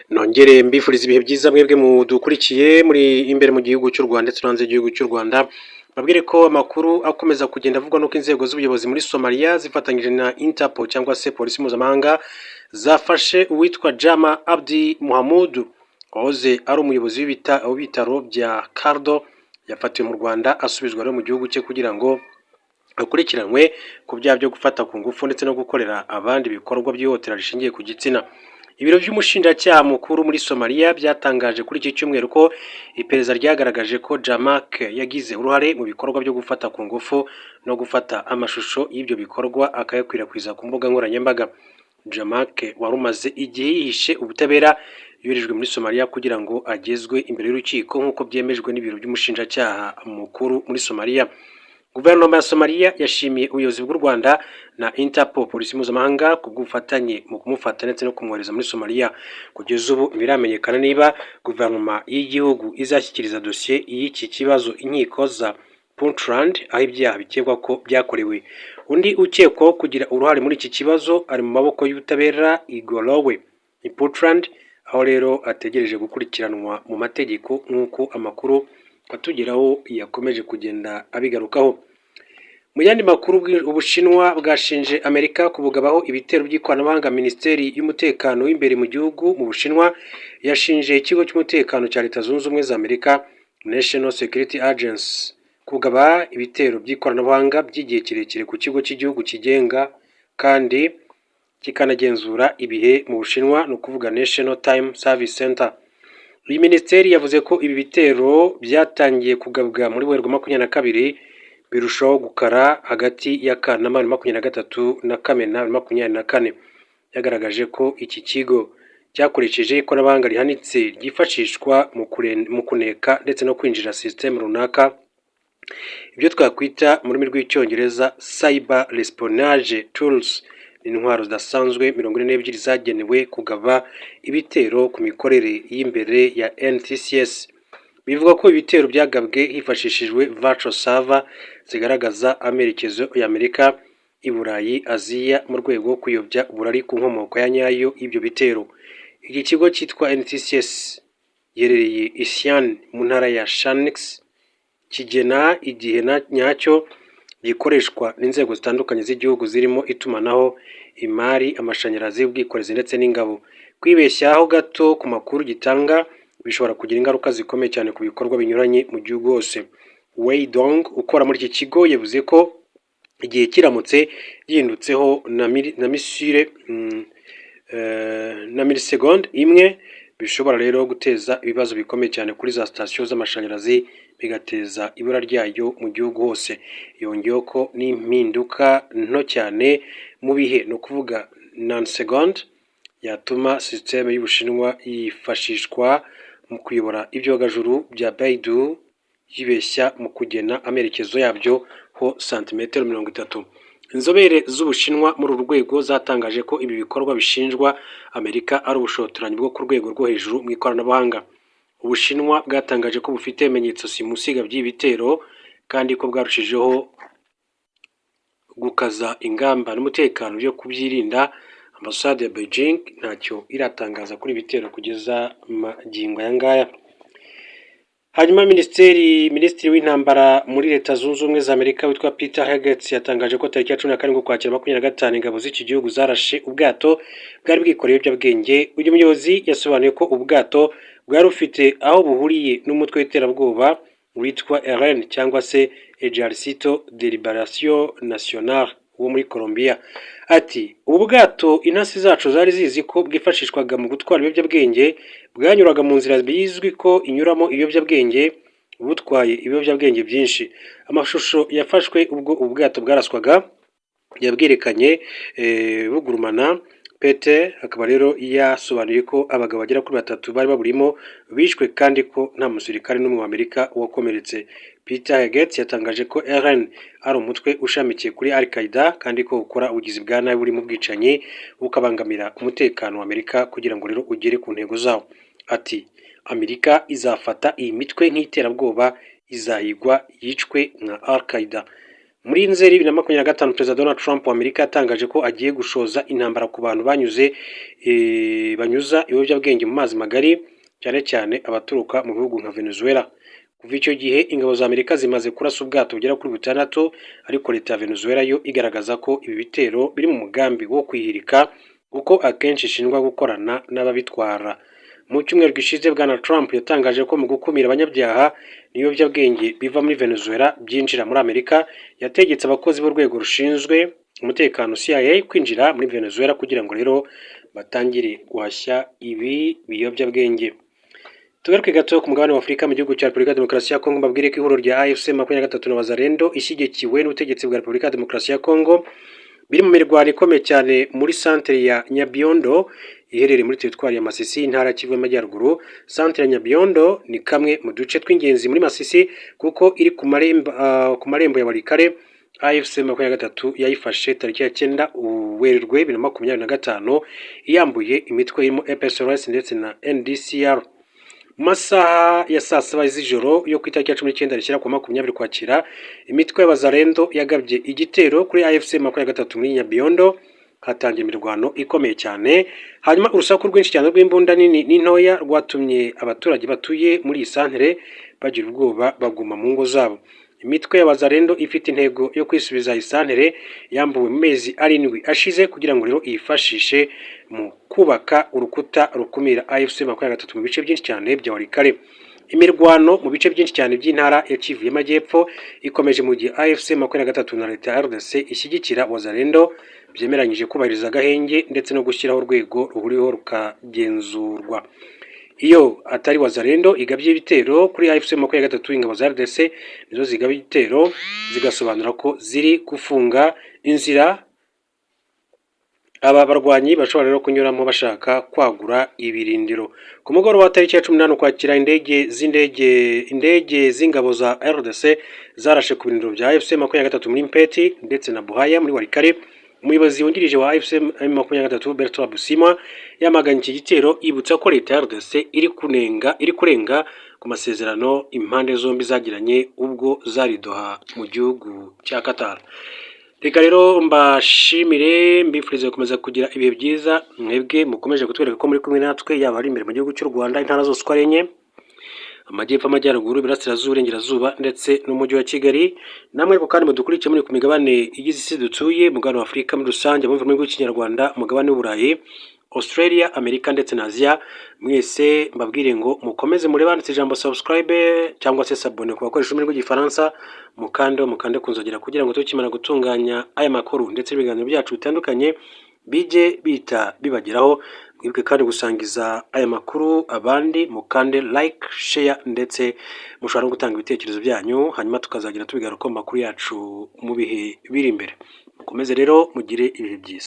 Nongere mbifuriza ibihe byiza mwebwe mudukurikiye muri imbere mu gihugu cy'u Rwanda ndetse no hanze y'igihugu cy'u Rwanda. Babwire ko amakuru akomeza kugenda avugwa nuko inzego z'ubuyobozi muri Somalia zifatanyije na Interpol cyangwa se polisi mpuzamahanga zafashe uwitwa Jama Abdi Mohamud wahoze ari umuyobozi w'ibitaro bya Kardo, yafatiwe mu Rwanda asubizwa rero mu gihugu cye kugira ngo akurikiranwe ku byaha byo gufata ku ngufu ndetse no gukorera abandi ibikorwa by'ihohotera rishingiye ku gitsina. Ibiro by'umushinjacyaha mukuru muri Somalia byatangaje kuri iki cyumweru ko iperereza ryagaragaje ko Jamak yagize uruhare mu bikorwa byo gufata ku ngufu no gufata amashusho y'ibyo bikorwa akayakwirakwiza ku mbuga nkoranyambaga. Jamak wari umaze igihe yihishe ubutabera yoherejwe muri Somalia kugira ngo agezwe imbere y'urukiko nk'uko byemejwe n'ibiro by'umushinjacyaha mukuru muri Somalia. Guverinoma ya Somalia yashimiye ubuyobozi bw'u Rwanda na Interpol polisi mpuzamahanga ku bw'ubufatanye mu kumufata ndetse no kumwohereza muri Somalia. Kugeza ubu biramenyekana niba guverinoma y'igihugu izashyikiriza dosiye y'iki kibazo inkiko za Puntland aho ibyaha bikekwa ko byakorewe. Undi ukekwaho kugira uruhare muri iki kibazo ari mu maboko y'ubutabera Igorowe ni Puntland, aho rero ategereje gukurikiranwa mu mategeko nk'uko amakuru atugeraho yakomeje kugenda abigarukaho. Mu yandi makuru, Ubushinwa bwashinje Amerika kubugabaho ibitero by'ikoranabuhanga. Minisiteri y'umutekano w'imbere mu gihugu mu Bushinwa yashinje ikigo cy'umutekano cya Leta Zunze Ubumwe za Amerika National Security Agency kugaba ibitero by'ikoranabuhanga by'igihe kirekire ku kigo cy'igihugu kigenga kandi kikanagenzura ibihe mu Bushinwa, ni ukuvuga National Time Service Center. Iyi minisiteri yavuze ko ibi bitero byatangiye kugabwa muri Werurwe 2022 birushaho gukara hagati ya Kanama 2023 na Kamena 2024. Yagaragaje ko iki kigo cyakoresheje ikoranabuhanga rihanitse ryifashishwa mu kuneka ndetse no kwinjira system runaka, ibyo twakwita mu rurimi rw'icyongereza cyber espionage tools. Intwaro zidasanzwe 42 zagenewe kugaba ibitero ku mikorere y'imbere ya NTCS. Bivuga ko ibitero byagabwe hifashishijwe virtual server zigaragaza amerekezo ya Amerika, i Burayi, Aziya mu rwego rwo kuyobya uburari ku nkomoko ya nyayo y'ibyo bitero. Iki kigo cyitwa NTCS yerereye Isian mu ntara ya Shanxi, kigena igihe nyacyo gikoreshwa n'inzego zitandukanye z'igihugu zirimo itumanaho, imari, amashanyarazi, ubwikorezi ndetse n'ingabo. Kwibeshyaho gato ku makuru gitanga bishobora kugira ingaruka zikomeye cyane ku bikorwa binyuranye mu gihugu hose. Wei Dong ukora muri iki kigo yavuze ko igihe kiramutse gihindutseho na milisegonde imwe bishobora rero guteza ibibazo bikomeye cyane kuri za sitasiyo z'amashanyarazi, bigateza ibura ryayo mu gihugu hose. Yongeyeho ko n'impinduka nto cyane mu bihe, ni ukuvuga nanosegonde, yatuma sisiteme y'Ubushinwa yifashishwa mu kuyobora ibyogajuru bya Baidu yibeshya mu kugena amerekezo yabyo ho santimetero 30. Inzobere z'Ubushinwa muri uru rwego zatangaje ko ibi bikorwa bishinjwa Amerika ari ubushotoranyi bwo ku rwego rwo hejuru mu ikoranabuhanga. Ubushinwa bwatangaje ko bufite ibimenyetso simusiga by'ibi bitero kandi ko bwarushijeho gukaza ingamba n'umutekano byo kubyirinda. Ambasade ya Beijing ntacyo iratangaza kuri ibitero kugeza magingo aya ngaya. Hanyuma Minisitiri w'intambara muri Leta Zunze Ubumwe za Amerika witwa Peter Hegseth yatangaje ko tariki ya 17 Ukwakira 2025 ingabo z'iki gihugu zarashe ubwato bwari bwikoreye ibiyobyabwenge. Uyu muyobozi yasobanuye ko ubwato bwari bufite aho buhuriye n'umutwe w'iterabwoba witwa ELN cyangwa se Ejército de Liberación Nacional wo muri Colombia. Ati ubu bwato intasi zacu zari zizi ko bwifashishwaga mu gutwara ibiyobyabwenge bwanyuraga mu nzira bizwi ko inyuramo ibiyobyabwenge, butwaye ibiyobyabwenge byinshi. Amashusho yafashwe ubwo ubwato bwaraswaga yabwerekanye bugurumana. Pete akaba rero yasobanuye ko abagabo bagera kuri 3 bari baburimo bishwe kandi ko nta musirikare n'umwe wa Amerika wakomeretse. Peter Hegseth yatangaje ko ELN ari umutwe ushamikiye kuri Al-Qaeda kandi ko ukora ubugizi bwa nabi burimo ubwicanyi bukabangamira umutekano wa Amerika kugira ngo rero ugere ku ntego zawo. Ati Amerika izafata iyi mitwe nk'iterabwoba, izahigwa yicwe nka Al-Qaeda. Muri Nzeri 2025 Perezida Donald Trump wa Amerika yatangaje ko agiye gushoza intambara ku bantu banyuza ibiyobyabwenge mu mazi magari, cyane cyane abaturuka mu bihugu nka Venezuela. Kuva icyo gihe ingabo za Amerika zimaze kurasa ubwato bugera kuri 6, ariko leta ya Venezuela yo igaragaza ko ibi bitero biri mu mugambi wo kwihirika kuko akenshi ishinjwa gukorana n'ababitwara. Mu cyumweru gishize Bwana Trump yatangaje ko mu gukumira abanyabyaha n'ibiyobyabwenge biva muri Venezuela byinjira muri Amerika, yategetse abakozi b'urwego rushinzwe umutekano CIA kwinjira muri Venezuela kugira ngo rero batangire guhashya ibi biyobyabwenge. Tugaruke gato ku mugabane wa Afurika mu gihugu cya Repubulika ya Demokarasi ya Kongo, mbabwire ko ihuriro rya AFC 23 na Wazalendo ishyigikiwe n'ubutegetsi bwa Repubulika ya Demokarasi ya Kongo biri mu mirwano ikomeye cyane muri santere ya Nyabiondo iherereye muri teritwari ya Masisi, intara Kivu y'Amajyaruguru. Santere ya Nyabiondo ni kamwe mu duce tw'ingenzi muri Masisi kuko iri ku marembo ya Walikale. AFC 23 yayifashe tariki ya 9 Werurwe 2025 iyambuye imitwe irimo EPSRS ndetse na NDCR. Mu masaha ya saa 7 z'ijoro yo ku itariki ya 19 rishyira ku 20 Ukwakira, imitwe y'Abazalendo yagabye igitero kuri AFC 23 muri Nyabiondo. Hatangiye imirwano ikomeye cyane, hanyuma urusaku rwinshi cyane rw'imbunda nini n'intoya rwatumye abaturage batuye muri iyi santere bagira ubwoba baguma mu ngo zabo. Imitwe y'Abazalendo ifite intego yo kwisubiza iyi santere yambuwe mu mezi 7 ashize kugira ngo rero yifashishe mu kubaka urukuta rukumira AFC 23 mu bice byinshi cyane bya Walikale. Imirwano mu bice byinshi cyane by'intara ya Kivu y'Amajyepfo ikomeje mu gihe AFC 23 na leta ya RDC ishyigikira Wazalendo byemeranyije kubahiriza agahenge ndetse no gushyiraho urwego ruhuriweho rukagenzurwa. Iyo atari Wazalendo igabye ibitero kuri AFC 23, ingabo za RDC nizo zigaba ibitero zigasobanura ko ziri gufunga inzira aba barwanyi bashobora rero kunyuramo bashaka kwagura ibirindiro. Ku mugoroba wa tariki ya 18 Ukwakira, indege z'ingabo za RDC zarashe ku birindiro bya AFC 23 muri Mpeti ndetse na Buhaya muri Walikale. Umuyobozi wungirije wa AFC 23 Bertrand Busima yamaganye iki gitero, ibutsa ko leta ya RDC iri kurenga ku masezerano impande zombi zagiranye ubwo zari Doha mu gihugu cya Qatar. Reka rero mbashimire, mbifurize gukomeza kugira ibihe byiza. Mwebwe mukomeje kutwereka ko muri kumwe natwe, yaba ari imbere mu gihugu cy'u Rwanda, intara zose uko ari enye, Amajyepfo, Amajyaruguru, Iburasirazuba, Iburengerazuba ndetse n'umujyi wa Kigali. Namwe kandi mudukurikiye muri ku migabane igize isi dutuye, mugabane wa Afurika muri rusange, mu rurimi rw'Ikinyarwanda, mugabane w'Uburayi, Australia, Amerika ndetse na Asia. Mwese mbabwire ngo mukomeze murebe handitse ijambo subscribe cyangwa se sabone ku bakoresha ururimi rw'Igifaransa, mukande kunzogera kugira ngo tukimara gutunganya aya makuru ndetse ibiganiro byacu bitandukanye bijye bibageraho. Mwibuke kandi gusangiza aya makuru abandi, mukande like, share ndetse mushobora no gutanga ibitekerezo byanyu, hanyuma tukazagira tubigaruka mu makuru yacu mu bihe biri imbere. Mukomeze rero mugire ibihe byiza.